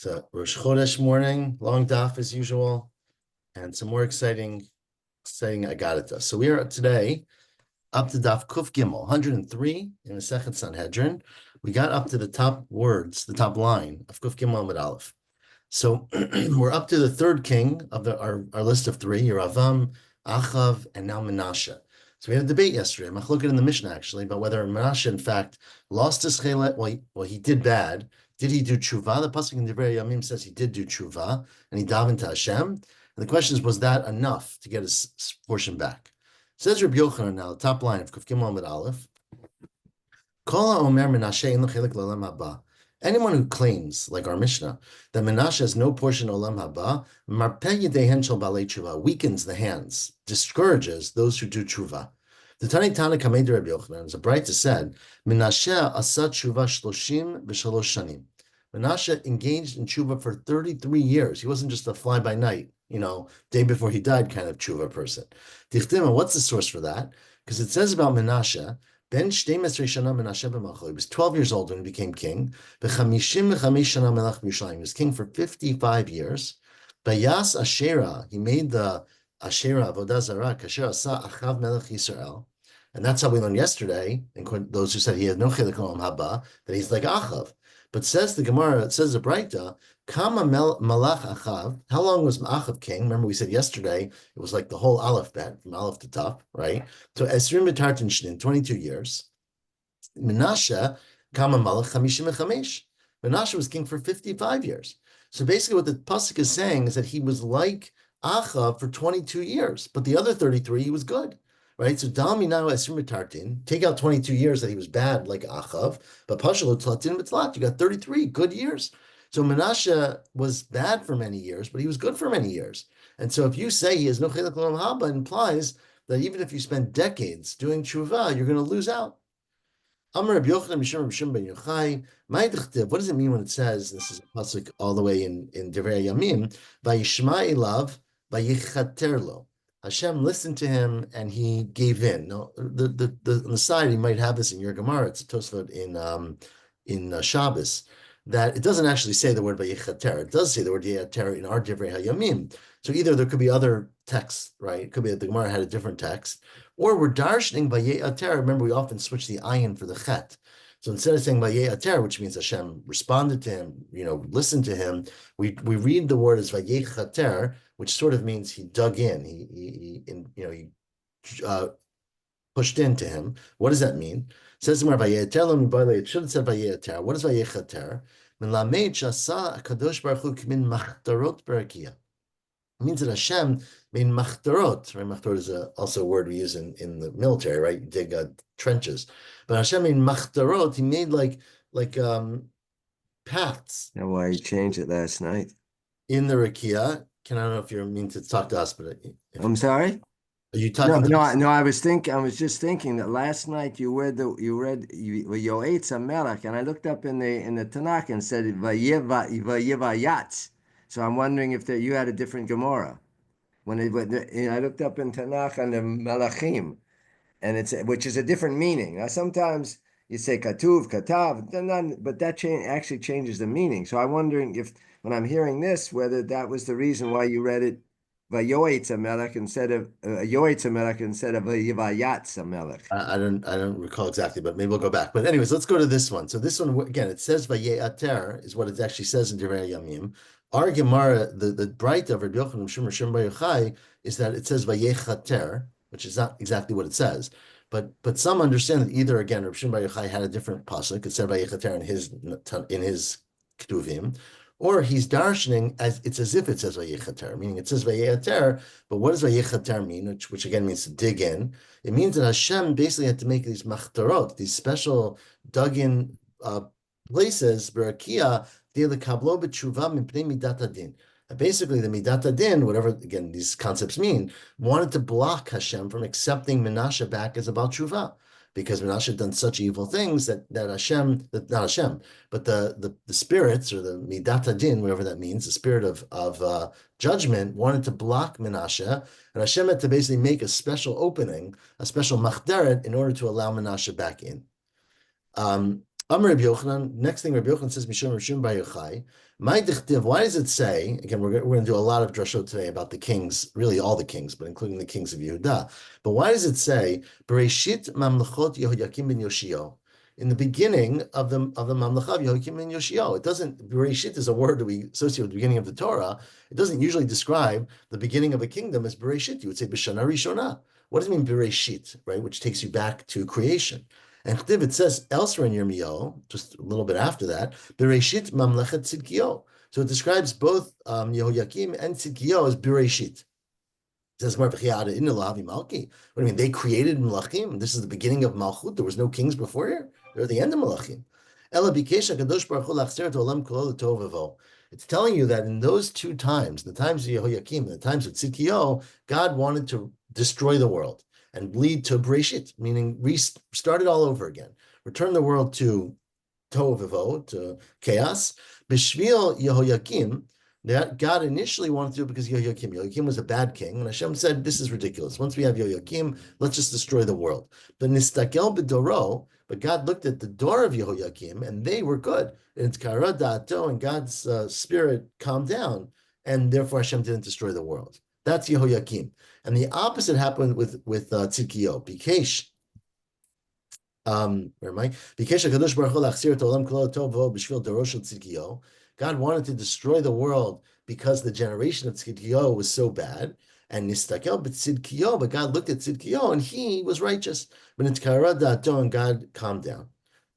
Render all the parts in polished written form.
So Rosh Chodesh morning, long daf as usual, and some more exciting Agadita. So we are today up to daf Kuf Gimel, 103 in the second Sanhedrin. We got up to the top words, the top line of Kuf Gimel Amud Aleph. So we're up to the third king of our list of three, Yeravam, Achav, and now Menashe. So we had a debate yesterday. I'm looking in the Mishnah actually about whether Menashe in fact lost his chelet. Well, he did bad. Did he do tshuva? The pasuk in Divrei Yamim says he did do tshuva and he davened to Hashem. And the question is, was that enough to get his portion back? Says Rabbi Yochanan now, the top line of Kuf Gimel Amud Aleph. Kol Omer Menashe ein lo chelik l'olam haba. Anyone who claims, like our Mishnah, that Menashe has no portion olam haba, marpeh yedehen shel balei tshuva, weakens the hands, discourages those who do tshuva. The Tani Tana Kamei Rabbi Yochanan, as a Braita said, Menashe asa tshuva shloshim v'shalosh shanim. Menashe engaged in tshuva for 33 years. He wasn't just a fly-by-night, day before he died kind of tshuva person. Dichtima, what's the source for that? Because it says about Menashe, Ben Shteimes Shana Menashe b'Malcho. He was 12 years old when he became king. B'chamishim shana melech b'Yerushalayim. He was king for 55 years. Bayas Asherah. He made the Asherah Avodah Zarah Kasher Asa Achav Melech Yisrael. And that's how we learned yesterday, and those who said he had no chelik olam haba, that he's like Achav. But says the Gemara, it says the Braita, Kama Malach Achav. How long was Achav king? Remember we said yesterday it was like the whole Aleph bet from Aleph to Tav, right? So Esrim B'Tartin Shnin, 22 years. Menashe Kama Malach Chamishim Echamesh. Menashe was king for 55 years. So basically, what the pasuk is saying is that he was like Achav for 22 years, but the other 33 he was good. Right, so Dami now Esrim B'Tartin, take out 22 years that he was bad like Achav, but Pashalo Tlatin B'Tlat, you got 33 good years. So Menashe was bad for many years, but he was good for many years. And so if you say he has no chelik olam haba, it implies that even if you spend decades doing tshuva, you're going to lose out. Amar Rabbi Yochanan Mishum Rabbi Shimon ben Yochai, what does it mean when it says, this is a pasuk all the way in Divrei Yamim, Vayishma elav, Vayichater lo. Hashem listened to him and he gave in. No, on the side, you might have this in your Gemara. It's a Tosfot in Shabbos, that it doesn't actually say the word Vayichater. It does say the word Yechater in our Divrei Hayamim. So either there could be other texts, right? It could be that the Gemara had a different text, or we're darshaning Vayechater. Remember, we often switch the ayin for the chet. So instead of saying Vayechater, which means Hashem responded to him, listened to him, we read the word as Vayechater, which sort of means he dug in, he pushed into him. What does that mean? It says it should have said Vayechater. What is Vayechater? It means that Hashem made machtarot. Right? Machtarot is also a word we use in the military, right? You dig trenches. But Hashem made machtarot. He made like paths. That's why he changed it last night. In the Rakia. I don't know if you mean to talk to us, but I'm sorry. Are you talking? No. I was just thinking that last night you read Yoetz HaMelech, and I looked up in the Tanakh and said Vayevayatz. So I'm wondering if you had a different Gemara. When I looked up in Tanakh on the Melachim, and which is a different meaning. Now sometimes you say Katuv, Katav, but that actually changes the meaning. So I'm wondering if, when I'm hearing this, whether that was the reason why you read it Vayoetz HaMelech instead of Yoetz HaMelech instead of Vayayatz HaMelech. I don't recall exactly, but maybe we'll go back. But anyways, let's go to this one. So this one again, it says Vayeater is what it actually says in Divrei Yamim. Our Gemara, the Braita of Rabbi Yochanan Shimon ben Yochai, is that it says Vayechater, which is not exactly what it says. But some understand that either again, Rabbi Shimon ben Yochai had a different pasuk. It said Vayechater in his Ketuvim, or he's darshaning as if it says Vayechater, meaning it says Vayechater, but what does Vayechater mean? Which again means to dig in. It means that Hashem basically had to make these machtarot, these special dug-in places, berakia, basically, the midat hadin, whatever again these concepts mean, wanted to block Hashem from accepting Menashe back as a Baal Tshuva, because Menashe had done such evil things that not Hashem, but the spirits or the midat hadin, whatever that means, the spirit of judgment, wanted to block Menashe, and Hashem had to basically make a special opening, a special machderet, in order to allow Menashe back in. Rabbi Yochanan, next thing Rabbi Yochanan says, Mishum Rishum Bar Yochai. My dichtiv, why does it say, again, we're going to do a lot of drashot today about the kings, really all the kings, but including the kings of Yehuda. But why does it say, Bereshit Mamlechot Yehoyakim ben Yoshio? In the beginning of the Mamlech of Yehoyakim ben Yoshio. It doesn't, Bereshit is a word that we associate with the beginning of the Torah. It doesn't usually describe the beginning of a kingdom as Bereshit. You would say B'shana Rishona. What does it mean Bereshit, right? Which takes you back to creation. And it says elsewhere in Yirmiyahu, just a little bit after that, Bereshit Mamlechet Tzidkiyo. So it describes both Yehoyakim and Tzidkiyo as Bereshit. It says, what do you mean? They created Malachim. This is the beginning of Malchut. There was no kings before here. They're at the end of Malachim. It's telling you that in those two times, the times of Yehoyakim and the times of Tzidkiyo, God wanted to destroy the world and lead to Breshit, meaning restart it all over again. Return the world to Tohu Vavohu, to chaos. B'shvil Yehoyakim, that God initially wanted to do it because Yehoyakim was a bad king, and Hashem said, this is ridiculous. Once we have Yehoyakim, let's just destroy the world. But Nistakel B'doro, but God looked at the door of Yehoyakim, and they were good. And it's Kara Da'ato, and God's spirit calmed down, and therefore Hashem didn't destroy the world. That's Yehoyakim. And the opposite happened with Tzidkiyo. Bikesh, where am I? Bikesh HaKadosh Baruch Hu lachzir et olam kol tov vo b'shvil dorosh shel Tzidkiyo. God wanted to destroy the world because the generation of Tzidkiyo was so bad. And nistakel b'Tzidkiyo, but God looked at Tzidkiyo and he was righteous. But it's kara da'ato, and God calmed down.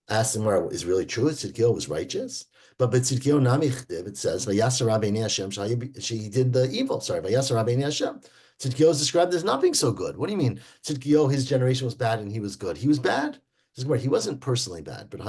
Asked him, is it really true that Tzidkiyo was righteous? But Tzidkiyo nami chdiv, it says, Vayasar Rabbeinu Hashem, she did the evil. Sorry, Vayasar Rabbeinu Hashem. Tzidkiyo is described as not being so good. What do you mean? Tzidkiyo, his generation was bad and he was good. He was bad. This is where he wasn't personally bad, but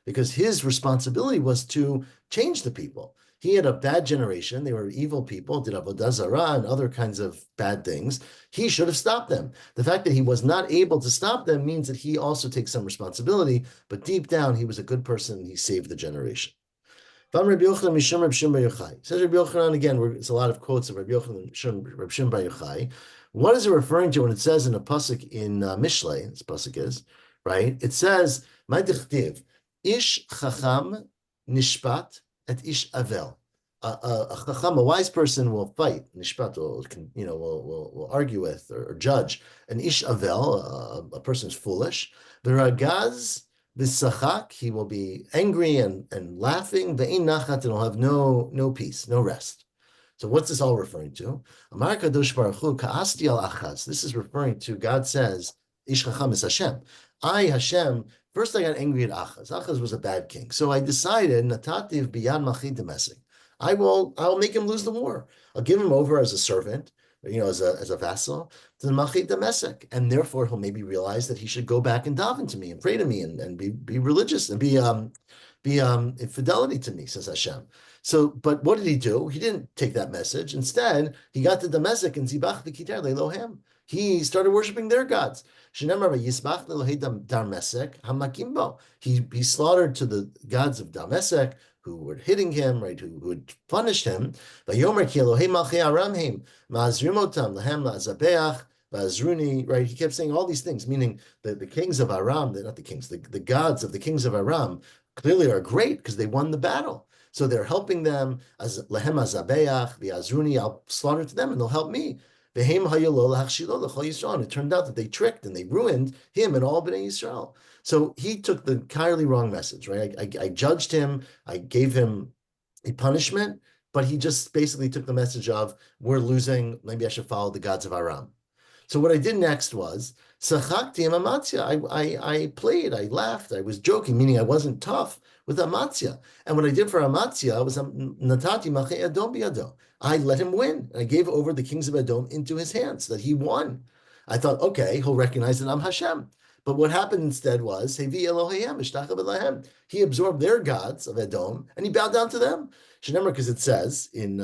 because his responsibility was to change the people. He had a bad generation. They were evil people, did avodah zarah and other kinds of bad things. He should have stopped them. The fact that he was not able to stop them means that he also takes some responsibility, but deep down, he was a good person and he saved the generation. Says Rabbi Yochanan, again, it's a lot of quotes of Rabbi Yochanan, Rabbi Shimon Bar Yochai. What is it referring to when it says in a pasuk in Mishlei, this pasuk is, right? It says, "My dichtiv, ish chacham nishpat et ish avel." A chacham, a wise person, will fight. Nishpat, will argue with or judge. An ish avel, a person who's foolish. The ragaz v'sachak, he will be angry and laughing. Ve'in nachat, and will have no peace, no rest. So what's this all referring to? Amar Kadosh Baruch Hu ka'asti al achaz. This is referring to, God says, Ish Chacham is Hashem. I, Hashem, first I got angry at Achaz. Achaz was a bad king. So I decided, Natativ biyad malchi demesek. I'll make him lose the war. I'll give him over as a servant, as a vassal, to the malchi demesek. And therefore he'll maybe realize that he should go back and daven to me and pray to me and be religious and be in fidelity to me, says Hashem. So, but what did he do? He didn't take that message. Instead, he got to Damascus and Zibach v'kiter le'Elohem. He started worshiping their gods. He slaughtered to the gods of Damascus who were hitting him, right? Who had punished him. Right? He kept saying all these things, meaning that the kings of Aram, they're not the kings, the gods of the kings of Aram clearly are great because they won the battle. So they're helping them as lehem azabeach, v'azruni, I'll slaughter to them and they'll help me. And it turned out that they tricked and they ruined him and all Bnei Yisrael. So he took the entirely wrong message, right? I judged him, I gave him a punishment, but he just basically took the message of, we're losing, maybe I should follow the gods of Aram. So what I did next was, Sachakti Amatzia. I played, I laughed, I was joking, meaning I wasn't tough with Amatzia. And what I did for Amatzia was Natati Mache Edom Biado. I let him win. I gave over the kings of Edom into his hands, that he won. I thought, okay, he'll recognize that I'm Hashem. But what happened instead was, Hevi Elohayim, Ishtachab Elahem. He absorbed their gods of Edom and he bowed down to them. Because it says in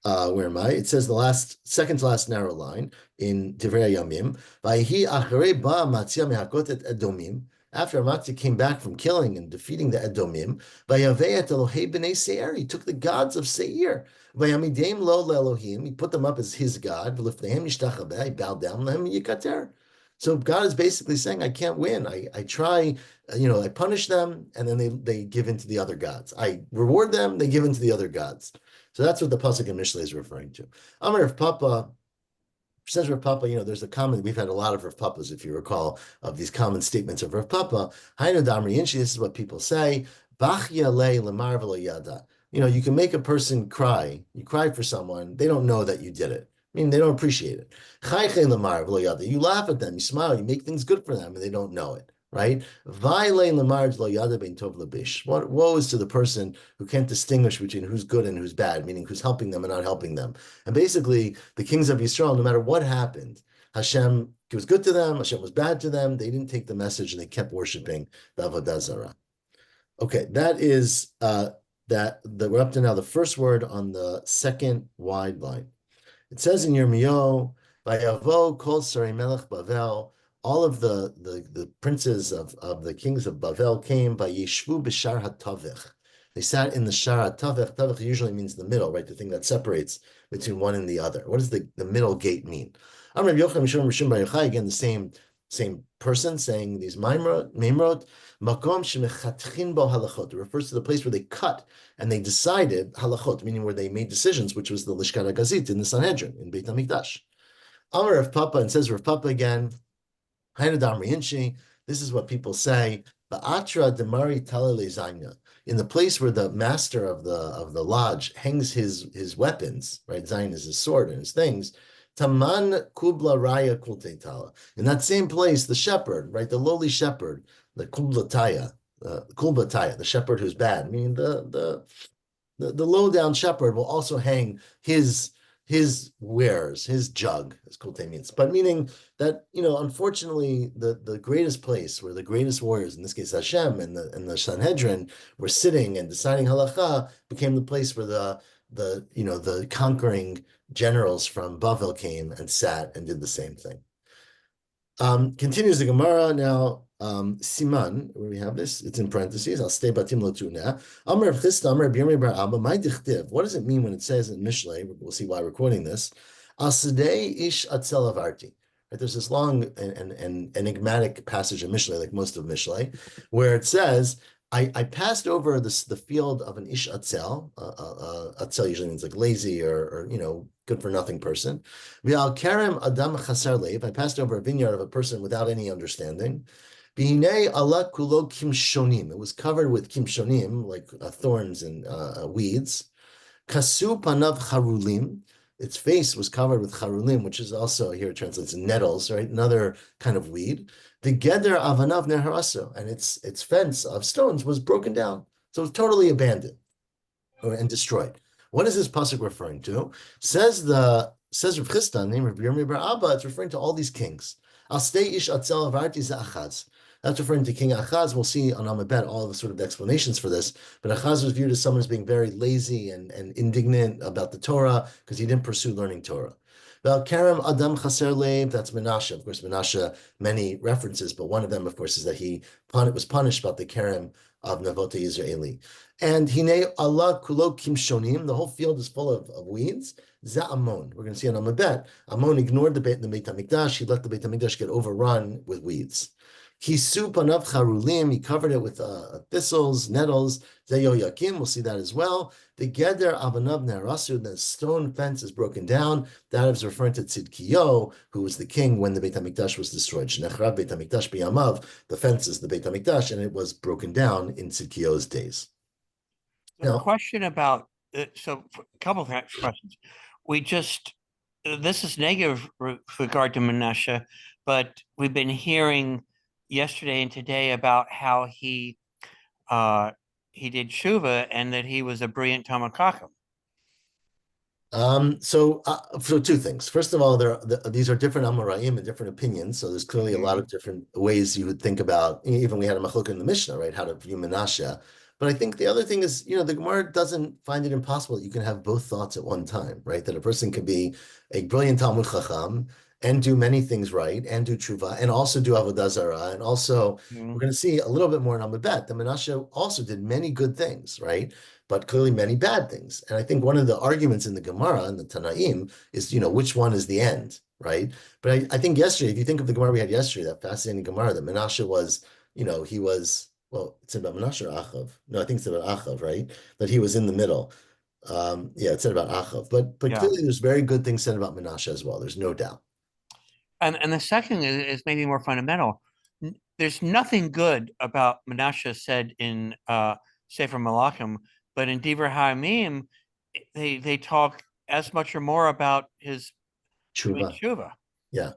where am I? It says the second to last narrow line in Divrei Yamim. Vayhi acharei ba Amatzia mehakot et Edomim. After Amatzia came back from killing and defeating the Edomim, vayavei et Elohei b'nei Seir. He took the gods of Seir. Vayamideim lo leElohim. He put them up as his god. V'lifnehem yishtachabeh. He bowed down. Lehem yikater. So God is basically saying, I can't win. I try, I punish them, and then they give in to the other gods. I reward them, they give in to the other gods. So that's what the pasuk in Mishlei is referring to. Amar of Papa says Rav Papa, there's a common, we've had a lot of Rav Papas, if you recall, of these common statements of Rav Papa. Hainu Damri Inshi, this is what people say. Bachya le lemar v'lo yada. You can make a person cry. You cry for someone, they don't know that you did it. I mean, they don't appreciate it. Chayche lemar v'lo yada. You laugh at them, you smile, you make things good for them, and they don't know it. Right? Woe is to the person who can't distinguish between who's good and who's bad, meaning who's helping them and not helping them. And basically, the kings of Israel, no matter what happened, Hashem was good to them, Hashem was bad to them. They didn't take the message and they kept worshiping the Avodah Zarah. Okay, that is that we're up to now the first word on the second wide line. It says in Yirmiyahu, Vayavo kol sarei melech Bavel, all of the princes of the kings of Bavel came by Yeshvu b'shar HaTavich. They sat in the shar HaTavich. Tavich usually means the middle, right? The thing that separates between one and the other. What does the middle gate mean? Again, the same person saying these maimrot, makom shemechatchin bo halachot. It refers to the place where they cut and they decided halachot, meaning where they made decisions, which was the Lishkat HaGazit in the Sanhedrin, in Beit HaMikdash. Amar Rav Papa, and says Rav Papa again, this is what people say. In the place where the master of the lodge hangs his weapons, right? Zayin is his sword and his things. Taman kubla raya kultetala. In that same place, the shepherd, right? The lowly shepherd, the kublataya, the shepherd who's bad, meaning the low down shepherd will also hang his wares, his jug, as kulte means, but meaning that, unfortunately, the greatest place where the greatest warriors, in this case Hashem and the Sanhedrin, were sitting and deciding halacha, became the place where the conquering generals from Bavel came and sat and did the same thing. Continues the Gemara now. Siman, where we have this, it's in parentheses. I'll stay batim lotuna. Amar of Chisda, Amar of Yirmi Bar Abba, my dichtiv. What does it mean when it says in Mishlei? We'll see why we're quoting this. Asadei ish atzel avarti. Right, there's this long and enigmatic passage in Mishlei, like most of Mishlei, where it says, I passed over the field of an ish atzel. Atzel usually means like lazy or good for nothing person. V'al kerem adam chasar leiv. I passed over a vineyard of a person without any understanding. B'hinei ala kulo kimshonim. It was covered with kimshonim, like thorns and weeds. Kasu panav charulim. Its face was covered with charulim, which is also, here it translates nettles, right? Another kind of weed. The geder avanav neharaso, and its fence of stones was broken down. So it was totally abandoned and destroyed. What is this pasuk referring to? Says Rav Chisda, name of Yirmi Bar Abba, it's referring to all these kings. Al stay ish atzel avarti za'achaz. That's referring to King Achaz. We'll see on Amabet all the sort of explanations for this. But Achaz was viewed as someone as being very lazy and indignant about the Torah because he didn't pursue learning Torah. Val Karam Adam Chaser Leib, that's Menashe. Of course, Menashe, many references, but one of them, of course, is that he was punished about the Karam of Navota Yisraeli. And Hine Allah Kulo Kimshonim, the whole field is full of weeds. Za'amon. We're going to see on Amabet. Amon ignored the Beit HaMikdash. He let the Beit HaMikdash get overrun with weeds. Kisu panav charulim, he covered it with thistles, nettles. Zeyo yakim, we'll see that as well. The geder avanav nerasu, the stone fence is broken down. That is referring to Tzidkiyo, who was the king when the Beit HaMikdash was destroyed. Shnechrav Beit HaMikdash b'yamav, the fence is the Beit HaMikdash, and it was broken down in Tzidkiyo's days. Now, question about, a couple of questions. This is negative with regard to Menashe, but we've been hearing yesterday and today about how he did tshuva and that he was a brilliant Talmid Chacham. So two things. First of all, these are different Amoraim and different opinions. So there's clearly a lot of different ways you would think about. Even we had a machlok in the Mishnah, right? How to view Menashe. But I think the other thing is, the Gemara doesn't find it impossible that you can have both thoughts at one time, right? That a person could be a brilliant Talmid Chacham and do many things right, and do tshuva, and also do avodah zarah, and also we're going to see a little bit more in Amabet. The Menashe also did many good things, right? But clearly many bad things. And I think one of the arguments in the Gemara and the Tanaim is, which one is the end, right? But I think yesterday, if you think of the Gemara we had yesterday, that fascinating Gemara, that Menashe was, he was, well, it's about Menashe or Achav. No, I think it's about Achav, right? That he was in the middle. Yeah, it said about Achav, but Yeah. clearly there's very good things said about Menashe as well. There's no doubt. And the second is maybe more fundamental. There's nothing good about Menashe said in Sefer Malachim, but in Divrei Hayamim, they talk as much or more about his doing Tshuva. tshuva. Yeah.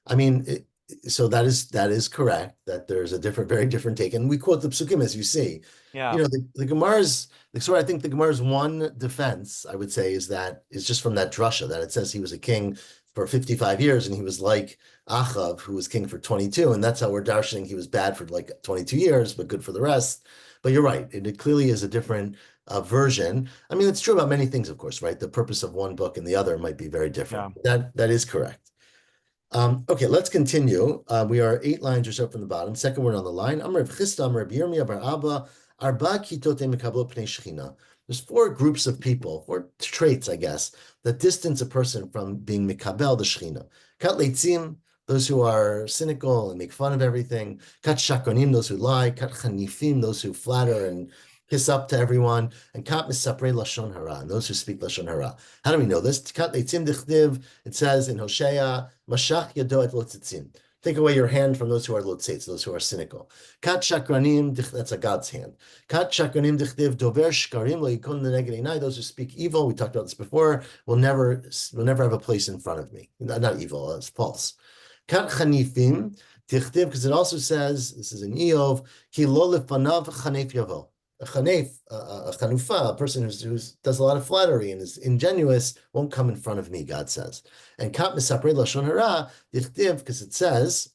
I mean, so that is correct, that there's a very different take. And we quote the psukim, as you see. Yeah. The Gemara's, I think the Gemara's one defense, I would say, is just from that drasha, that it says he was a king for 55 years and he was like Achav, who was king for 22. And that's how we're darshaning he was bad for like 22 years, but good for the rest. But you're right. It clearly is a different version. I mean, it's true about many things, of course, right? The purpose of one book and the other might be very different. Yeah. That is correct. Okay, let's continue. We are 8 lines or so from the bottom. Second word on the line. Amar Chisda, Amar Yirmiyah bar Abba, Arba kitote mekablo pnei Shechina. There's 4 groups of people, 4 traits, I guess, that distance a person from being mikabel the Shechina. Kat leitzim, those who are cynical and make fun of everything. Kat shakonim, those who lie. Kat chanifim, those who flatter and kiss up to everyone. And kat misaprei lashon hara, and those who speak lashon hara. How do we know this? Kat leitzim dichtiv, it says in Hosea, Mashach yado et lotzitzim. Take away your hand from those who are lotzitz, those who are cynical. Kat shakranim, that's a God's hand. Kat shakranim dichtiv dover shkarim lo yikon leneged einai. Those who speak evil, we talked about this before, will never have a place in front of me. Not evil, it's false. Kat chanifim dichtiv, because it also says, this is in Eov, ki lo lefanav chanef yavo. A chanef, a chanufa, a person who does a lot of flattery and is ingenuous, won't come in front of me, God says. And kat misaprei lashon hara dichtiv, because it says,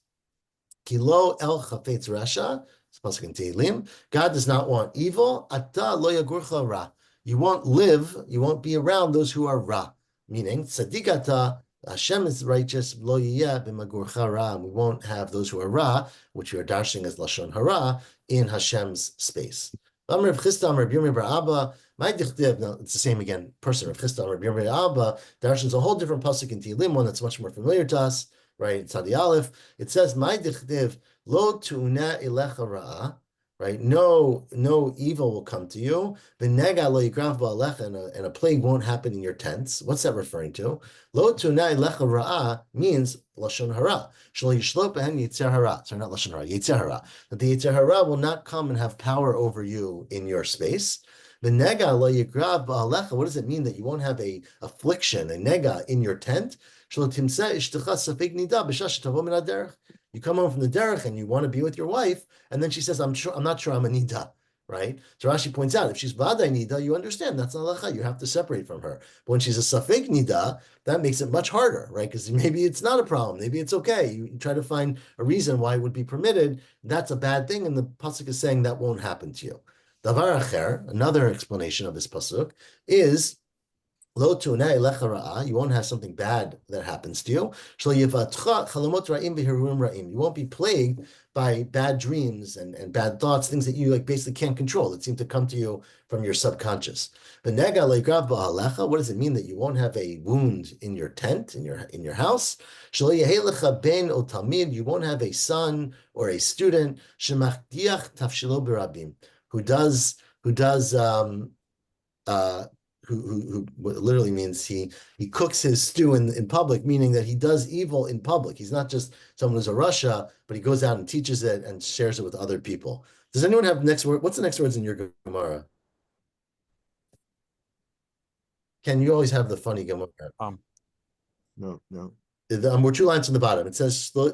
ki lo el chafetz rasha, it's pasuk in Tehillim, God does not want evil, ata lo yagurcha ra. You won't live, you won't be around those who are ra, meaning tzaddik ata, Hashem is righteous, lo yiyeh b'magurcha ra, and we won't have those who are ra, which we are dashing as lashon hara, in Hashem's space. Amar Chisda, Amar Yirmiyah bar Abba, my dichtiv, now it's the same again, person, Chisda, Amar Yirmiyah bar Abba, darshans a whole different pasuk in Tehillim, one that's much more familiar to us, right? It's Tzadi Aleph. It says, my dichtiv, lo tu'una elecha ra'ah, right? No evil will come to you. V'nega lo yigrav ba'alecha, and a plague won't happen in your tents. What's that referring to? Lo tu'una elecha ra'ah means lashon hara. Shlo yishlot b'hem yetzer hara. Sorry, not lashon hara, yetzer hara. That the yetzer hara will not come and have power over you in your space. V'nega lo yigrav ba'alecha. What does it mean that you won't have a affliction, a nega in your tent? Shlo timseh ishtecha safek nida b'shas shetavo min haderech. You come home from the derech and you want to be with your wife, and then she says, I'm not sure I'm a nida, right? So Rashi points out, if she's vaday nida, you understand that's not halacha. You have to separate from her. But when she's a safek nida, that makes it much harder, right? Because maybe it's not a problem. Maybe it's okay. You try to find a reason why it would be permitted. That's a bad thing, and the pasuk is saying that won't happen to you. Davar acher, another explanation of this pasuk, is Lo tu'nei elecha ra'ah, you won't have something bad that happens to you. Shlo yivatcha chalamot ra'im v'hiruim ra'im. You won't be plagued by bad dreams and bad thoughts, things that you basically can't control, that seem to come to you from your subconscious. V'nega le'grav ba'alecha, what does it mean that you won't have a wound in your tent, in your house? Shlo yehei ben o talmid, you won't have a son or a student, shemachdiach tafshilo b'rabim, who literally means he cooks his stew in public, meaning that he does evil in public. He's not just someone who's a Rasha, but he goes out and teaches it and shares it with other people. Does anyone have next word? What's the next words in your Gemara? Ken, you always have the funny Gemara. No. We're 2 lines from the bottom. It says the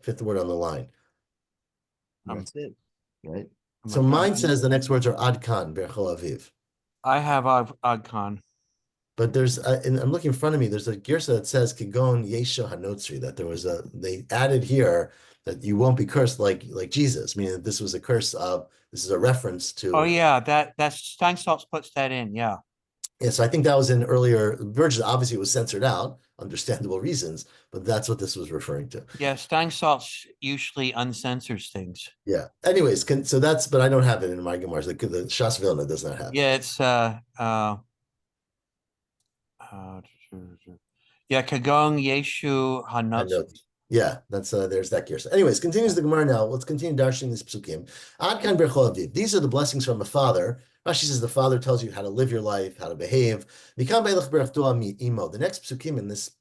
5th word on the line. That's it, right? So mine says the next words are Ad Kan, Berchol Aviv. I have Ad Khan. But there's, and I'm looking in front of me, there's a girsa that says Kigon Yesho Hanotzri, that they added here that you won't be cursed like Jesus, meaning that this was a curse of, this is a reference to. Oh yeah, that's Steinsaltz puts that in, yeah. Yeah, so I think that was in earlier versions. Obviously, it was censored out, understandable reasons, but that's what this was referring to. Yeah, Steinsaltz usually uncensors things. Yeah. Anyways, so that's, but I don't have it in my Gemara. The Shas Vilna does not have it. Yeah, it's Yeah, Kagong Yeshu Hanot. Hanot. Yeah, that's there's that gear. So anyways, continues the Gemara now. Let's continue darshing this psukim. Ad kan berchol aviv. These are the blessings from a father. Rashi says the father tells you how to live your life, how to behave. Mikam beilach berachto imo. The next psukim in this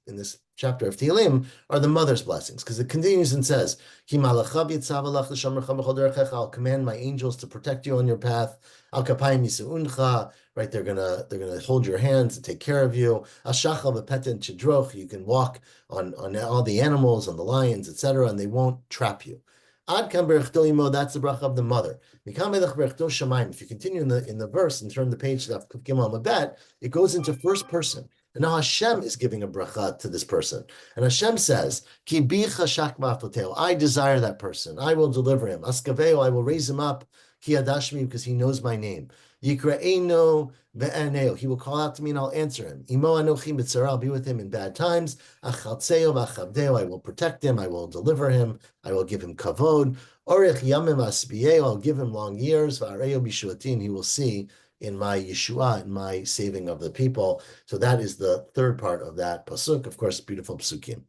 chapter of Tehillim are the mother's blessings, because it continues and says, Ki malacha b'yitzav alach l'shomercha b'chol derechecha. I'll command my angels to protect you on your path. Al kapayim yisuuncha. Right, they're gonna hold your hands and take care of you. Ashachal v'peten chidroch. You can walk on all the animals, on the lions, etc., and they won't trap you. Ad kan berachto imo, that's the bracha of the mother. Mikam melech berachto shamayim. If you continue in the verse and turn the page to Kuf Gimel Mabet, it goes into first person. And now Hashem is giving a bracha to this person. And Hashem says, Ki bi chashak ma'afoteo. I desire that person. I will deliver him. Askaveo, I will raise him up. Ki adashmi, because he knows my name. Yikra'eno ve'aneo. He will call out to me and I'll answer him. Imo anochi b'tzara. I'll be with him in bad times. Achaltzeo v'achavdeo. I will protect him. I will deliver him. I will give him kavod. Orech yamim asbiyeo. I'll give him long years. V'areo bishuatin. He will see in my Yeshua, in my saving of the people. So that is the third part of that pasuk. Of course, beautiful pasukim.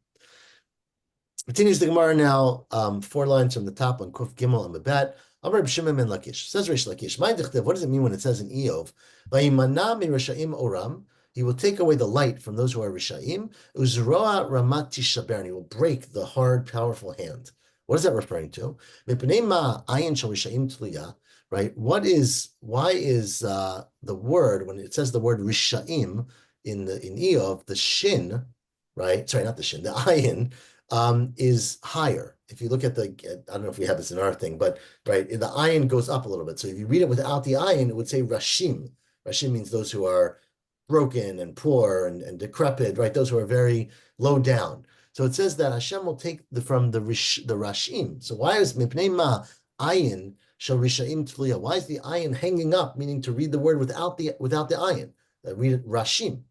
Continues the Gemara now, 4 lines from the top on Kuf Gimel and Mebet. Amar B'Shimon ben Lakish. Says Reish Lakish, what does it mean when it says in Eov? Vayimana mi Rishaim oram. He will take away the light from those who are Rishaim. Uzroa ramat tishaber. He will break the hard, powerful hand. What is that referring to? Mipnei ma ayin shel Rishaim tliya. Right? Why is the word, when it says the word Rishaim in Eov, the shin, right? Sorry, not the shin, the ayin is higher. If you look at I don't know if we have this in our thing, but right, the ayin goes up a little bit. So if you read it without the ayin, it would say Rashim. Rashim means those who are broken and poor and decrepit, right? Those who are very low down. So it says that Hashem will take from the Rashim. So why is Mipnei ma ayin shel Rishaim tliya? Why is the ayin hanging up, meaning to read the word without the ayin? Read it Rashim.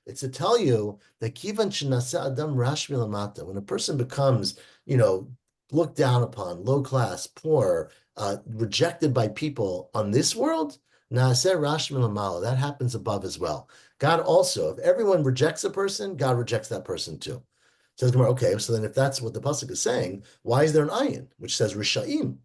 It's to tell you that kivan shenasa adam rash milamata, when a person becomes, looked down upon, low class, poor, rejected by people on this world, naaseh rash milamala, that happens above as well. God also, if everyone rejects a person, God rejects that person too. Says Gemara, okay, so then if that's what the pasuk is saying, why is there an ayin which says Rishaim?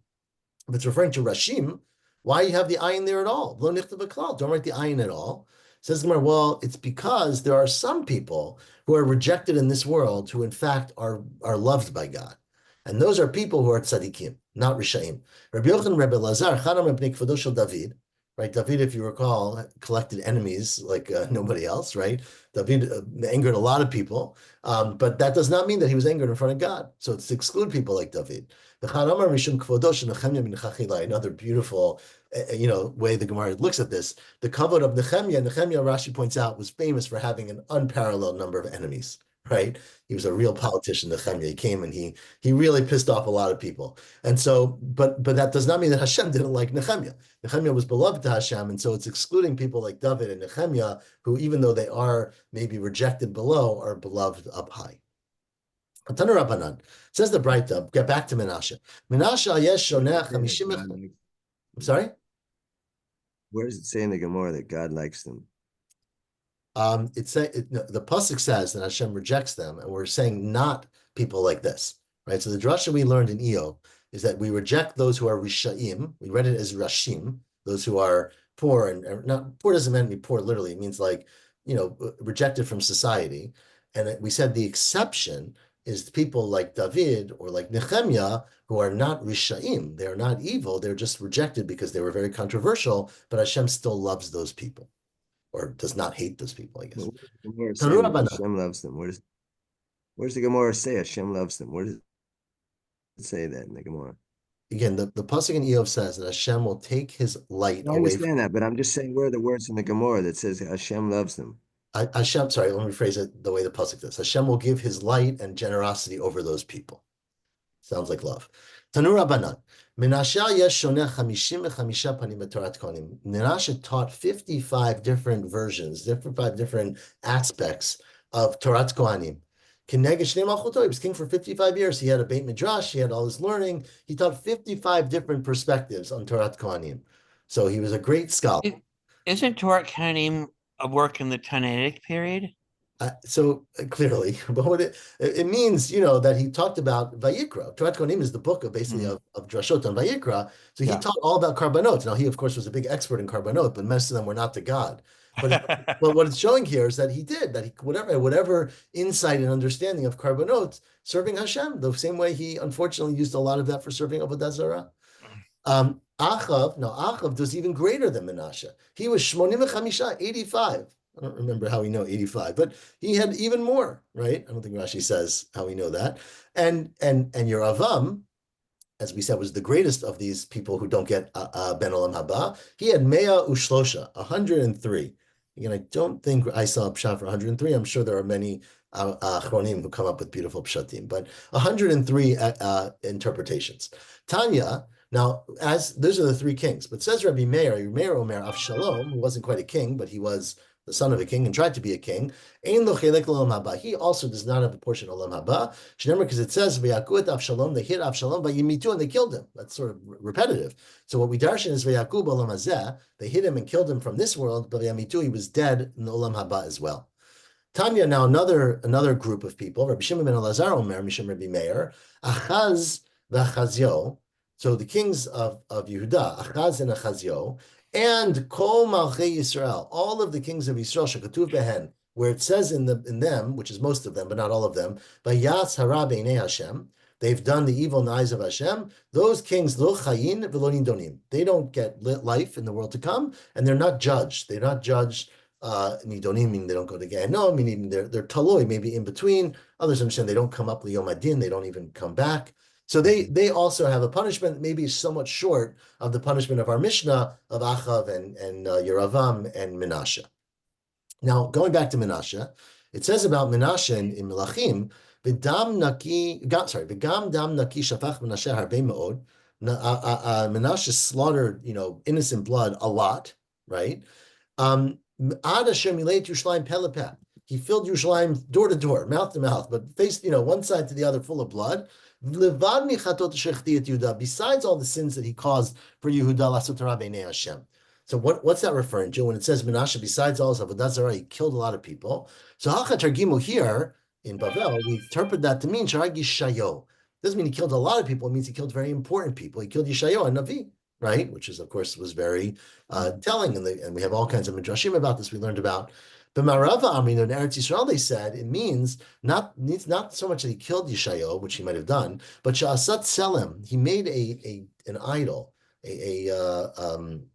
If it's referring to Rashim, why you have the ayin there at all? Lo nichtav b'klal, don't write the ayin at all. Says Gemara, well, it's because there are some people who are rejected in this world who in fact are loved by God. And those are people who are tzaddikim, not Rishaim. Rabbi Yochanan, Rabbi Lazar, Chanam Rebnei Kvodo Shel David, right? David, if you recall, collected enemies like nobody else, right? David angered a lot of people, but that does not mean that he was angered in front of God. So it's to exclude people like David. Another beautiful, way the Gemara looks at this. The kavod of Nehemiah, Rashi points out, was famous for having an unparalleled number of enemies. Right? He was a real politician, Nehemiah. He came and he really pissed off a lot of people. And so, but that does not mean that Hashem didn't like Nehemiah. Nehemiah was beloved to Hashem, and so it's excluding people like David and Nehemiah, who, even though they are maybe rejected below, are beloved up high. Tanu Rabbanan says the Braita. Get back to Menashe. Menashe yesh shonech chamishim. I'm sorry. Where does it say in the Gemara that God likes them? The pasuk says that Hashem rejects them, and we're saying not people like this, right? So the drasha we learned in Eov is that we reject those who are rishaim. We read it as rashim, those who are poor, and not poor doesn't mean to be poor literally. It means like rejected from society. And we said the exception is people like David or like Nehemiah, who are not rishaim. They are not evil. They're just rejected because they were very controversial. But Hashem still loves those people, or does not hate those people, I guess. Hashem loves them. Where does the Gemara say Hashem loves them? Where does it say that in the Gemara? Again, the pasuk in Eov says that Hashem will take his light away. I understand that, but I'm just saying, where are the words in the Gemara that says Hashem loves them? Hashem, sorry, let me rephrase it the way the pasuk does. Hashem will give his light and generosity over those people. Sounds like love. Tanu Rabbanan. Menashe taught 55 different versions, 55 different aspects of Torat Kohanim. He was king for 55 years. He had a Beit Midrash. He had all his learning. He taught 55 different perspectives on Torat Kohanim. So he was a great scholar. Isn't Torat Kohanim a work in the Tannaitic period? Clearly, but what it means, that he talked about Vayikra. Torat Kohanim is the book of basically of Drashot on Vayikra. So he taught all about Karbanot. Now he, of course, was a big expert in Karbanot, but most of them were not to God. But what it's showing here is that whatever insight and understanding of Karbanot, serving Hashem, the same way he unfortunately used a lot of that for serving Avodah Zarah. Achav was even greater than Menashe. He was Shmonim Chamisha, 85. I don't remember how we know 85, but he had even more, right? I don't think Rashi says how we know that. And Yeravam, as we said, was the greatest of these people who don't get Ben Olam Haba. He had Mea Ushlosha, 103. Again, I don't think I saw a pshat for 103. I'm sure there are many achronim who come up with beautiful pshatim, but 103 interpretations. Tanya. Now, as those are the three kings, but says Rabbi Meir Omer Avshalom, who wasn't quite a king, but he was the son of a king and tried to be a king. Ein lo chelek l'olam haba. He also does not have a portion of olam haba. Shneimar, because it says v'yaku et Avshalom, they hit Avshalom v'yimitu, and they killed him. That's sort of repetitive. So what we darshan is v'yaku b'olam hazeh. They hit him and killed him from this world, but v'yimitu, he was dead in the olam haba as well. Tanya, now another group of people. Rabbi Shimon ben Elazar Omer Mishum Rabbi Meir Achaz v'Achazio. So the kings of Yehuda, Achaz and Achazio, and Kol Malchei Yisrael, all of the kings of Yisrael, Shekatuv Behen, where it says in them, which is most of them, but not all of them, Vayatz Hara Beinei Hashem, they've done the evil in the eyes of Hashem. Those kings, Lo Chayin V'Lo Nidonim, they don't get life in the world to come, and they're not judged. They're not judged. Nidonim, meaning they don't go to Gehenom, meaning they're taloi, maybe in between. Others understand they don't come up Liyom Adin, they don't even come back. So they also have a punishment, maybe somewhat short of the punishment of our Mishnah of Achav and Yeravam and Menashe. Now, going back to Menashe, it says about Menashe in Melachim, V'gam dam naki shafach Menashe harbe me'od. Menashe slaughtered, innocent blood a lot, right? Ad Asher mileit Yerushalayim peh lepeh. He filled Yerushalayim door to door, mouth to mouth, but faced, one side to the other full of blood. Besides all the sins that he caused for Yehuda, so what's that referring to when it says Menashe? Besides all his avodah zarah, he killed a lot of people. So Hachatargimu here in Bavel, we interpret that to mean Sharagi Shayo. Doesn't mean he killed a lot of people. It means he killed very important people. He killed Yeshayo and Navi, right? Which is, of course, was very telling, and we have all kinds of midrashim about this. We learned about. But Marava Amrin in Eretz Yisrael, they said it means not so much that he killed Yeshayo, which he might have done, but Sha'asat Selim, he made an idol, an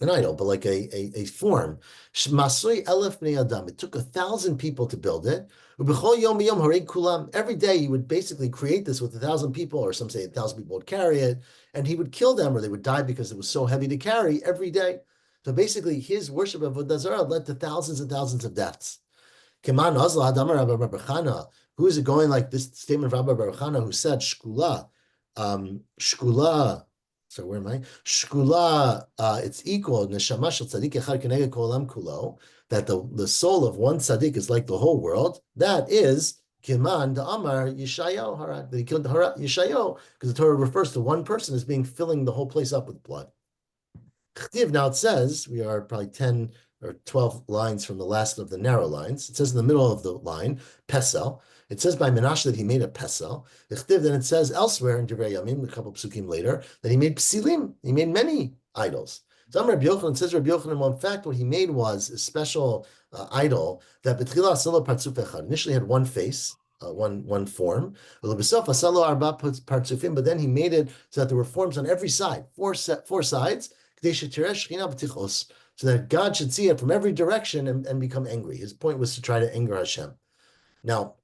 idol, but like a form. Masui Elef Bnei Adam. It took 1,000 people to build it. Every day he would basically create this with 1,000 people, or some say 1,000 people would carry it, and he would kill them, or they would die because it was so heavy to carry every day. So basically, his worship of Avodah Zarah led to thousands and thousands of deaths. Keman Azla Hadamar Rabbi Bar Chana. Who is it going like this statement of Rabbi Bar Chana, who said Shkula, so where am I? Shkula, it's equal, Neshama Shel Tzadik Echad Keneged Kol Olam Kulo, that the soul of one tzaddik is like the whole world. That is Keman Da'amar Yeshayo Harak, that he killed Yeshayo, because the Torah refers to one person as being filling the whole place up with blood. Now it says, we are probably 10 or 12 lines from the last of the narrow lines. It says in the middle of the line, Pesel. It says by Menashe that he made a Pesel. Then it says elsewhere in Divrei Yamim, a couple psukim later, that he made Psilim. He made many idols. So Rabbi Yochanan says, Rabbi Yochanan, in fact, what he made was a special idol that B'tchila Aselo Partzuf Echad. Initially had one face, one form. But then he made it so that there were forms on every side, four sides, so that God should see it from every direction and become angry. His point was to try to anger Hashem. Now,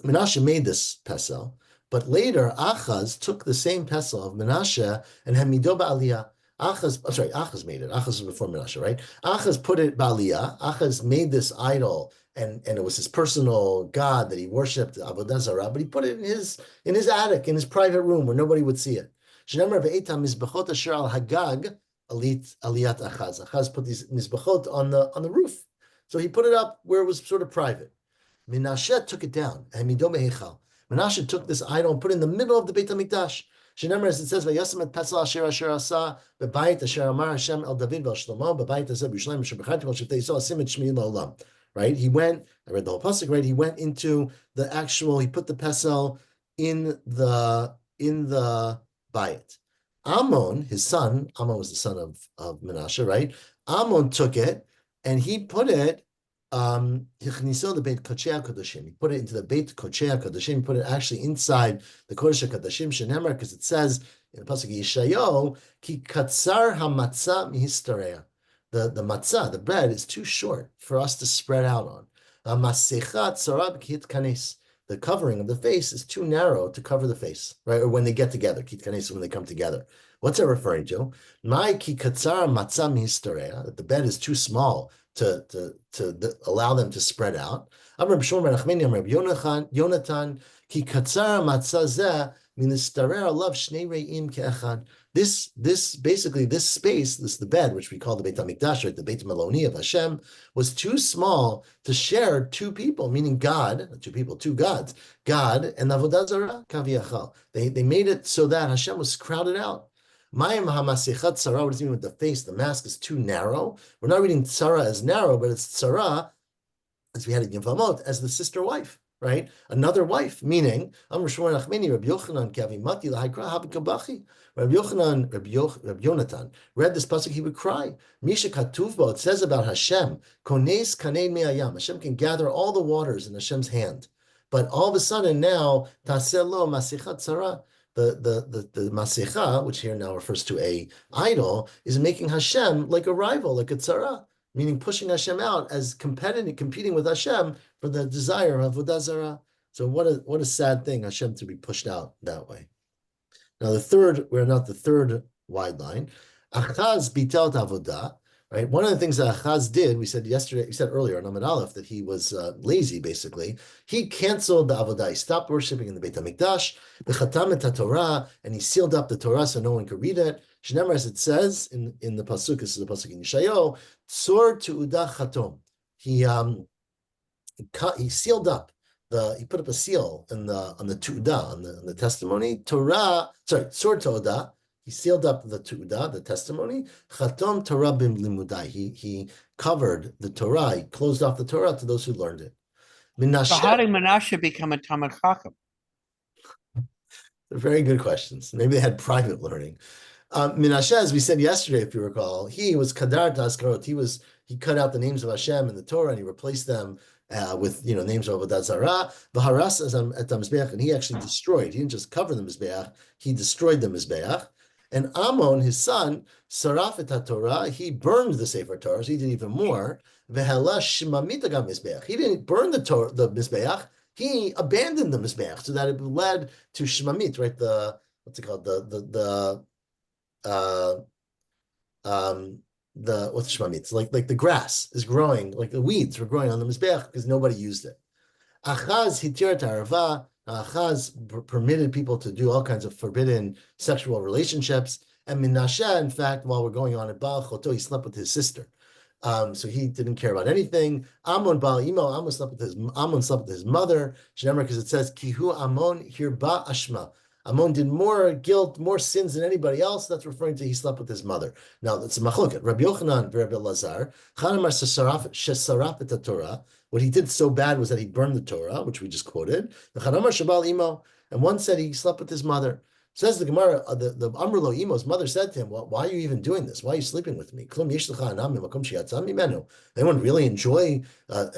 Menashe made this pesel, but later Achaz took the same pesel of Menashe and had mido ba'aliyah. Achaz made it. Achaz was before Menashe, right? Achaz put it ba'aliyah. Achaz made this idol, and it was his personal god that he worshipped, Avodah Zarah, but he put it in his attic, in his private room where nobody would see it. Shenemar ve'etam mizbechot asher al hagag aliyat Achaz. Achaz put these mizbechot on the roof, so he put it up where it was sort of private. Menashe took it down. Menashe took this idol and put it in the middle of the Beit HaMikdash. Shenemar, as it says, "Vayasem et pesel asher asa bebayit asher amar Hashem el David vel Shlomo bebayit hazeh b'Yerushalayim asher b'charti vel Shiftei Yisrael asim et shmi la'olam." right? He went, I read the whole pasuk, right? He went into the actual, he put the pesel in the bayit. Ammon, his son, Ammon was the son of Menashe, right? Ammon took it and he put it, Hichniso the Beit Kochei HaKadoshim. He put it into the Beit Kochei HaKadoshim. He put it actually inside the Kodesh HaKadoshim, Shenemar, because it says in the pasuk Yeshayo, Ki katzar hamatzah mihistareya. The matzah, the bread, is too short for us to spread out on. The covering of the face is too narrow to cover the face, right? Or when they get together, kit kanes, when they come together. What's it referring to? My ki katzar matzah mihistareya, that the bed is too small to allow them to spread out. Amar B'Shmuel ben Nachmani, Amar Yonatan, ki katzar matzah zeh ministarer alav shnei re'im ke'echad. This basically, this space, the bed, which we call the Beit HaMikdash, right, the Beit Maloni of Hashem, was too small to share two people, meaning God, two gods, God and Avodah Zarah, Kaviyachal. They made it so that Hashem was crowded out. Mayim HaMasechat Tzara, what does it mean with the face? The mask is too narrow. We're not reading Tzara as narrow, but it's Tzara, as we had in Yevamot, as the sister wife, right? Another wife, meaning, Amr Shmuel Nachmani, Rabbi Yochanan, Kavimati, Lahikra, Habikabachi. Rabbi Yonatan read this pasuk, he would cry. Misha Katuvbo, it says about Hashem, Kones Kanein Me'ayam. Hashem can gather all the waters in Hashem's hand. But all of a sudden now, Taselo Masechat Tzara, the Masecha, which here now refers to a idol, is making Hashem like a rival, like a tzara, meaning pushing Hashem out as competing with Hashem for the desire of Avodah Zarah. So what a sad thing, Hashem to be pushed out that way. Now we're not the third wide line. Achaz bitelt avodah, right? One of the things that Achaz did, we said earlier on Amud Aleph, that he was lazy, basically. He canceled the avodah. He stopped worshiping in the Beit HaMikdash, v'chatam et Torah, and he sealed up the Torah so no one could read it. Shneimar, as it says in the pasuk, this is the pasuk in Yeshayo, tzor tu'udah chatom. He sealed up. He put up a seal on the tu'udah, on the testimony. Tzor Todah. He sealed up the tu'udah, the testimony. Chatom Torah bim limudai. He covered the Torah. He closed off the Torah to those who learned it. So how did Menashe become a Talmid Chacham? They're very good questions. Maybe they had private learning. Menashe, as we said yesterday, if you recall, he was kadar taskarot. He cut out the names of Hashem in the Torah and he replaced them with names of Avodah Zarah. V'haras et hamizbeach, and he actually destroyed. He didn't just cover the mizbeach; he destroyed the mizbeach. And Ammon, his son, saraf et Torah, he burned the Sefer Torah. So he did even more. V'hela shmamit agam mizbeach. He didn't burn the mizbeach. He abandoned the mizbeach so that it led to shmamit, right? What's it called? What's shmamit? It's like the grass is growing, like the weeds were growing on the mizbeach because nobody used it. Achaz hitir ta'arava. Achaz permitted people to do all kinds of forbidden sexual relationships. And Menashe, in fact, while we're going on at Baal Choto, he slept with his sister. So he didn't care about anything. Ammon Baal Imo, Ammon slept with his mother. Shneimar, because it says Kihu Ammon hirba ashma. Ammon did more guilt, more sins than anybody else. That's referring to he slept with his mother. Now that's a machloket. Rabbi Yochanan and Rabbi Lazar, Chanamar shesaraf et Torah. What he did so bad was that he burned the Torah, which we just quoted. The Chanamar shabal imo, and one said he slept with his mother. Says the Gemara, the Amrlo Imo's mother said to him, "Well, why are you even doing this? Why are you sleeping with me? Anyone really enjoy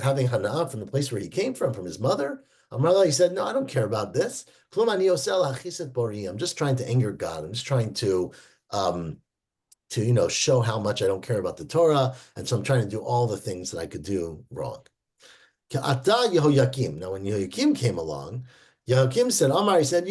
having hana from the place where he came from his mother?" Amrullah, he said, "No, I don't care about this. I'm just trying to anger God. I'm just trying to show how much I don't care about the Torah, and so I'm trying to do all the things that I could do wrong." Now, when Yehoyakim came along, Yehoyakim said, Amar, he said,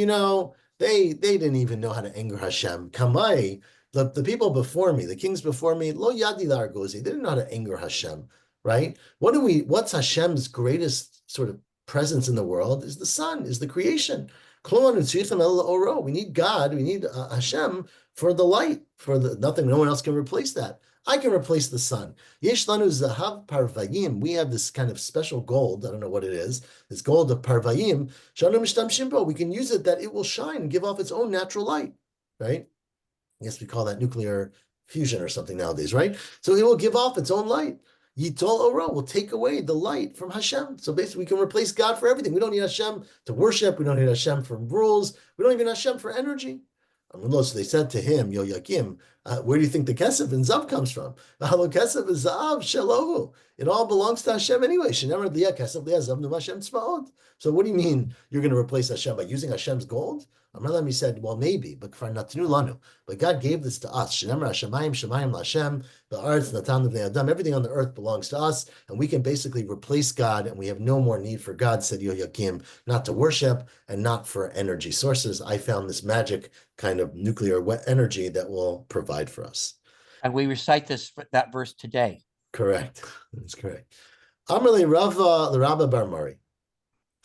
they didn't even know how to anger Hashem. Kamai, the people before me, the kings before me, lo yadi largozi, they didn't know how to anger Hashem, right? What's Hashem's greatest sort of presence in the world is the sun, is the creation. We need God, we need Hashem for the light, no one else can replace that. I can replace the sun. Yesh lanu zahav parvayim. We have this kind of special gold. I don't know what it is. This gold of parvayim. Shanu mishtamshim bo. We can use it that it will shine and give off its own natural light, right? I guess we call that nuclear fusion or something nowadays, right? So it will give off its own light. Yitol oro will take away the light from Hashem. So basically, we can replace God for everything. We don't need Hashem to worship. We don't need Hashem for rules. We don't even need Hashem for energy. So they said to him, Yoyakim, where do you think the kesef and zav comes from? Kesef is zav shelohu. It all belongs to Hashem anyway. So what do you mean you're going to replace Hashem by using Hashem's gold? He said, well, maybe, but God gave this to us. Everything on the earth belongs to us, and we can basically replace God, and we have no more need for God, said Yoyakim, not to worship and not for energy sources. I found this magic kind of nuclear energy that will provide for us. And we recite that verse today. Correct. That's correct. Amarle Rava the Rabba Bar Mari.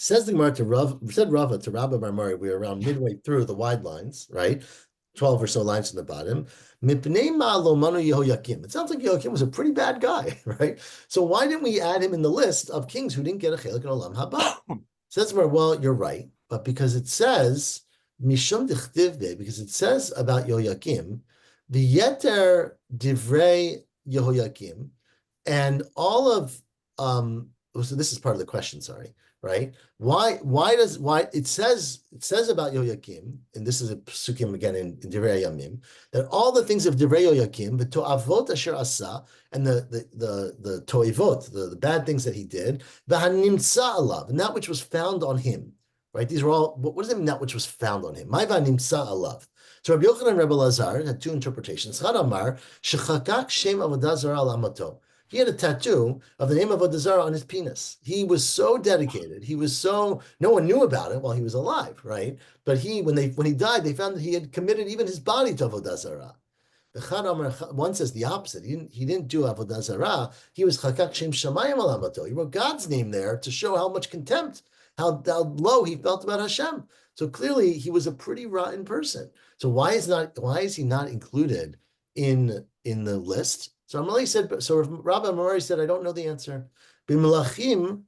Says the Gemara to Rava to Rabba Bar Mari. We're around midway through the wide lines, right? 12 or so lines from the bottom. It sounds like Yehoiakim was a pretty bad guy, right? So why didn't we add him in the list of kings who didn't get a chelik in Olam Haba? Says where, well, you're right, but because it says Mishum Dichtivde, because it says about Yehoiakim, the Yeter Divrei Yehoiakim, and all of so this is part of the question, sorry, right? Why it says about Yoyakim, and this is a psukim again in Divrei Yamim, that all the things of Divrei Yoyakim, the to'avot asher asa, and the to'ivot, the bad things that he did, v'hanimtza alav, and that which was found on him, right? These are all, what does it mean, that which was found on him? My v'hanimtza alav. So Rabbi Yochanan and Rebbe Lazar had two interpretations. Chad Amar, shechakak shem avodah zarah al amato. He had a tattoo of the name of Avodah Zarah on his penis. He was so dedicated. He was so, no one knew about it while he was alive, right? But when he died, they found that he had committed even his body to Avodah Zarah. One says the opposite. He didn't do Avodah Zarah. He was Chakak Shem Shamayim Al Amato. He wrote God's name there to show how much contempt, how low he felt about Hashem. So clearly he was a pretty rotten person. So why is he not included in the list? So Amalei said, so Rabbi Amari said, I don't know the answer. B'melachim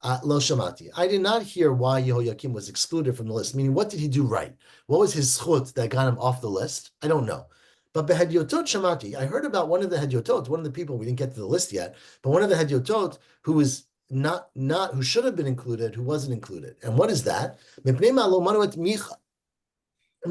lo shamati. I did not hear why Yehoiakim was excluded from the list. Meaning, what did he do right? What was his zchut that got him off the list? I don't know. But behedyotot shamati. I heard about one of the hedyotot, one of the people, we didn't get to the list yet, but one of the hedyotot who was who should have been included, who wasn't included. And what is that? Remember,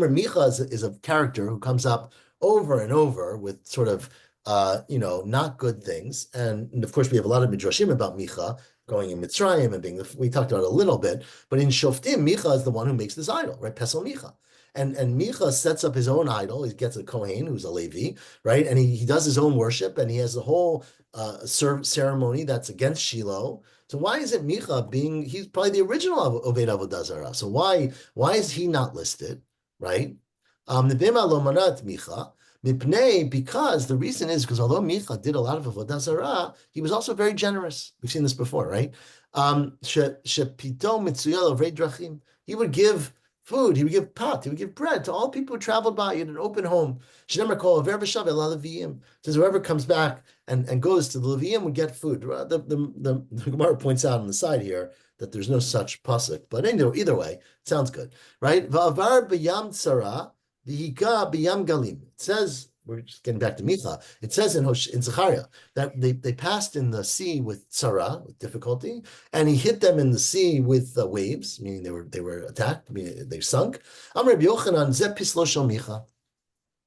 Micha is a character who comes up over and over with sort of not good things. And of course, we have a lot of midrashim about Micha going in Mitzrayim and we talked about it a little bit, but in Shoftim, Micha is the one who makes this idol, right? Pesel Micha. And Micha sets up his own idol. He gets a Kohen who's a Levi, right? And he does his own worship and he has a whole ceremony that's against Shiloh. So why is it Micha he's probably the original Oved Avodah Zarah. So why is he not listed, right? Nebema lo manat Micha. Because the reason is because although Micha did a lot of Avodah Zarah, he was also very generous. We've seen this before, right? He would give food, he would give pot, he would give bread to all people who traveled by in an open home. Says whoever comes back and goes to the Leviim would get food. The Gemara points out on the side here that there's no such pasuk, but either way, it sounds good, right? Va'avar b'yam tzara. It says, we're just getting back to Micha, it says in Zechariah that they passed in the sea with tzara, with difficulty, and he hit them in the sea with waves, meaning they were attacked, meaning they sunk. Amar Rabbi Yochanan, Zeh pislo shel Micha.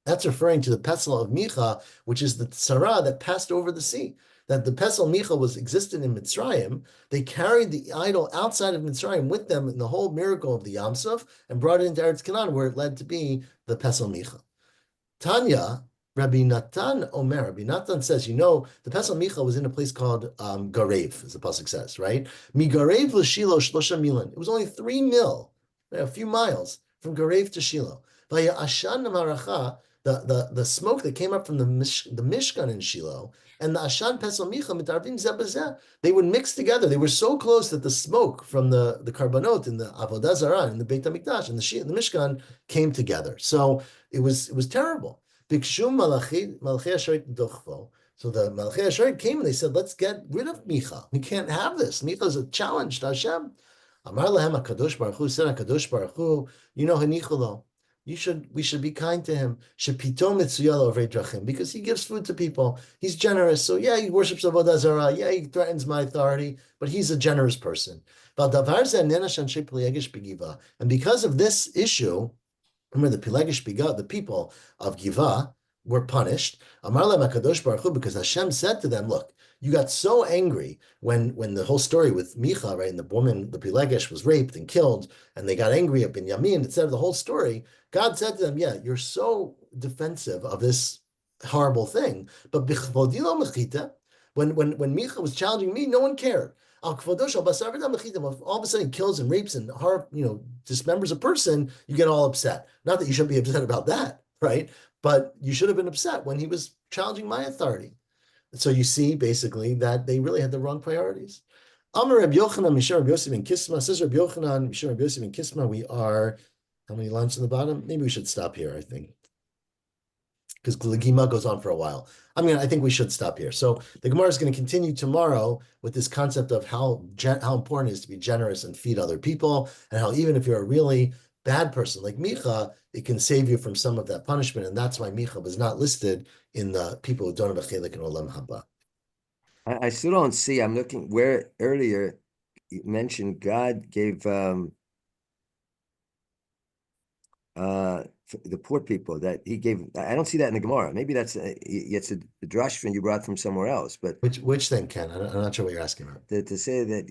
That's referring to the pesel of Micha, which is the tzara that passed over the sea. That the pesel Micha existed in Mitzrayim. They carried the idol outside of Mitzrayim with them in the whole miracle of the Yam Suf and brought it into Eretz Canaan, where it led to be the pesel Micha. Tanya, Rabbi Natan Omer, Rabbi Natan says, the pesel Micha was in a place called Garev, as the pasuk says, right? Mi Garev l'Shilo shlosha milan. It was only 3 mil, a few miles from Garev to Shiloh. Vaya ashan maracha. The smoke that came up from the Mishkan in Shiloh and the Ashan Pesel Micha mitarvim zeh b'zeh, they would mix together. They were so close that the smoke from the Karbanot in the Avodah Zarah and the Beit HaMikdash and the Mishkan came together. So it was terrible. Bikshum Malachei Asherit Dochvo. So the Malachei Asherit came and they said, let's get rid of Micha. We can't have this. Micha is a challenge to Hashem. Amar lahem HaKadosh Baruch Hu, said HaKadosh Baruch Hu, hanichulo. we should be kind to him. Because he gives food to people. He's generous. So yeah, he worships Avodah Zarah. Yeah, he threatens my authority, but he's a generous person. And because of this issue, remember the Pilegish Biga, the people of Giva were punished. Amar lehem HaKadosh Baruch Hu, because Hashem said to them, look, you got so angry when the whole story with Micha, right, and the woman, the Pilegish, was raped and killed, and they got angry at Binyamin, etc. The whole story, God said to them, yeah, you're so defensive of this horrible thing, but when Micha was challenging me, no one cared. All of a sudden he kills and rapes and dismembers a person, you get all upset. Not that you shouldn't be upset about that, right? But you should have been upset when he was challenging my authority. So you see basically that they really had the wrong priorities. Amar Reb Yochanan, Mishar Reb Yosef ben Kisma, says Reb Yochanan, Mishar Reb Yosef ben Kisma, we are, how many lines on the bottom? Maybe we should stop here, I think. Because Gima goes on for a while. I think we should stop here. So the Gemara is going to continue tomorrow with this concept of how important it is to be generous and feed other people, and how even if you're a really bad person like Micha, it can save you from some of that punishment. And that's why Micha was not listed in the people who don't have a chelik in Olam Haba. I still don't see. I'm looking where earlier you mentioned God gave the poor people that he gave. I don't see that in the Gemara. Maybe that's it's a drush you brought from somewhere else. But which thing, Ken? I'm not sure what you're asking about. To say that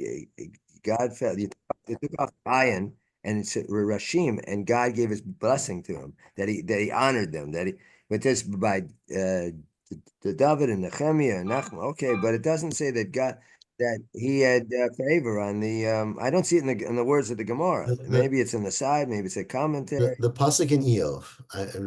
God felt they took off iron and it's Rashim, and God gave his blessing to him, that he honored them, but this by the David and Nehemiah and Nachman. Okay, but it doesn't say that he had favor on the. I don't see it in the words of the Gemara. Maybe it's in the side. Maybe it's a commentary. The pasuk in Eov.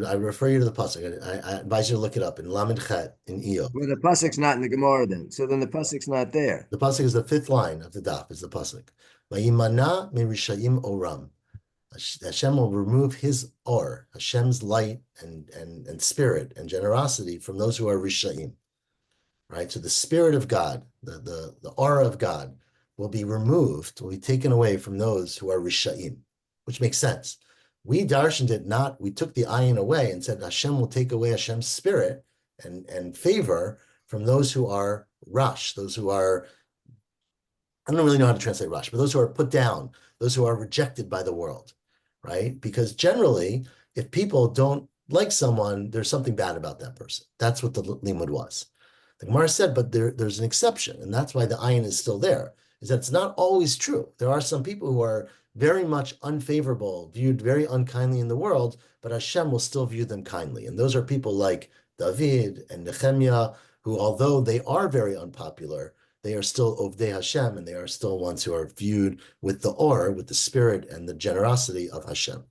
I refer you to the pasuk. I advise you to look it up in Lamed Chet in Eov. Well, the pasuk's not in the Gemara then. So then the pasuk's not there. The pasuk is the 5th line of the daf. Is the pasuk. Vayimana merishayim oram. Hashem will remove his or Hashem's light and spirit and generosity from those who are rishayim. Right, so the spirit of God, the aura of God, will be removed, will be taken away from those who are rishayim, which makes sense. We darshaned it not. We took the ayin away and said Hashem will take away Hashem's spirit and favor from those who are rash, those who are, I don't really know how to translate rash, but those who are put down, those who are rejected by the world, right? Because generally, if people don't like someone, there's something bad about that person. That's what the limud was. The Gemara said, but there's an exception, and that's why the ayin is still there, is that it's not always true. There are some people who are very much unfavorable, viewed very unkindly in the world, but Hashem will still view them kindly. And those are people like David and Nehemiah, who, although they are very unpopular, they are still Ovdei Hashem, and they are still ones who are viewed with the or, with the spirit and the generosity of Hashem.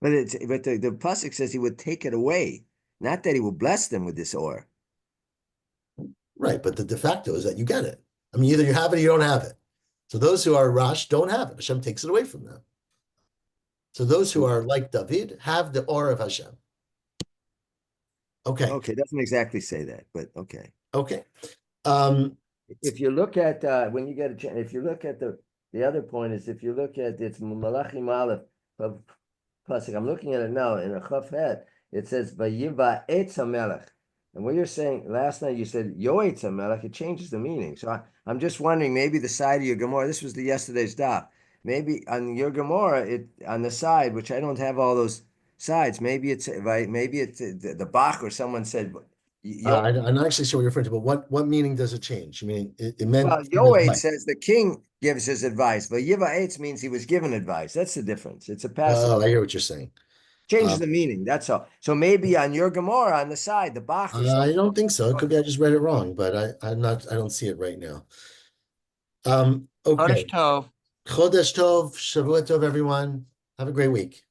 But the pasuk says he would take it away, not that he will bless them with this or. Right, but the de facto is that you get it. Either you have it or you don't have it. So those who are rash don't have it. Hashem takes it away from them. So those who are like David have the aura of Hashem. Okay. Okay, doesn't exactly say that, but okay. Okay. If you look at when you get a chance, if you look at the other point is if you look at it's Malachim Aleph pasuk. I'm looking at it now in a Chaf Het. It says Vayiva Eitz HaMelech. And what you're saying, last night you said Yoetz HaMelech, it changes the meaning. So I'm just wondering, maybe the side of your Gemara, this was yesterday's daf, maybe on your Gemara, on the side, which I don't have all those sides, maybe it's right, maybe it's the Bach or someone said. I'm not actually sure what you're referring to, but what meaning does it change? It meant. Well, Yoetz says the king gives his advice, but Yiva Eitz means he was given advice. That's the difference. It's a passive. Oh, I hear what you're saying. Changes the meaning. That's all. So maybe on your Gemara on the side, the Bach. I don't think so. It could be I just read it wrong, but I don't see it right now. Okay. Chodesh Tov. Chodesh Tov, Shavua Tov, everyone. Have a great week.